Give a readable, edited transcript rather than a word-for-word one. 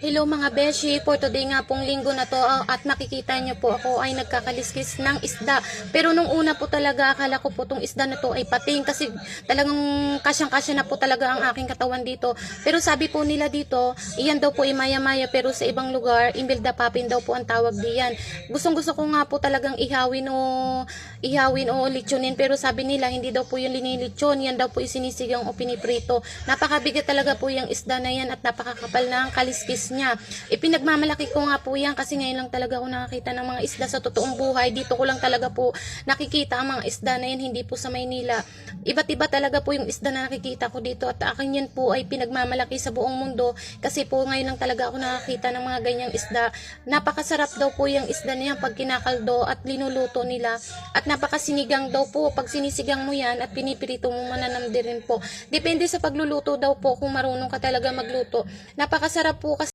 Hello mga beshi, for today nga pong linggo na to at makikita nyo po ako ay nagkakaliskis ng isda. Pero nung una po talaga akala ko po tong isda na to ay pating kasi talagang kasyang-kasya na po talaga ang aking katawan dito. Pero sabi po nila dito, iyan daw po ay maya-maya pero sa ibang lugar, imbilda papin daw po ang tawag diyan. Gustong-gusto ko nga po talagang ihawin o litsunin pero sabi nila hindi daw po yung linilitsyon, yan daw po isinisigang o piniprito. Napakabigat talaga po yung isda na yan at napakakapal na ang kaliskis niya. Ipinagmamalaki ko nga po yan kasi ngayon lang talaga ako nakakita ng mga isda sa totoong buhay. Dito ko lang talaga po nakikita ang mga isda na yan, hindi po sa Maynila. Iba't iba talaga po yung isda na nakikita ko dito at akin yan po ay pinagmamalaki sa buong mundo kasi po ngayon lang talaga ako nakakita ng mga ganyang isda. Napakasarap daw po yung isda na yan pag kinakaldo at linuluto nila at napakasinigang daw po pag sinisigang mo yan at pinipirito mo mananamdi rin po. Depende sa pagluluto daw po kung marunong ka talaga magluto. Napakasarap po kasi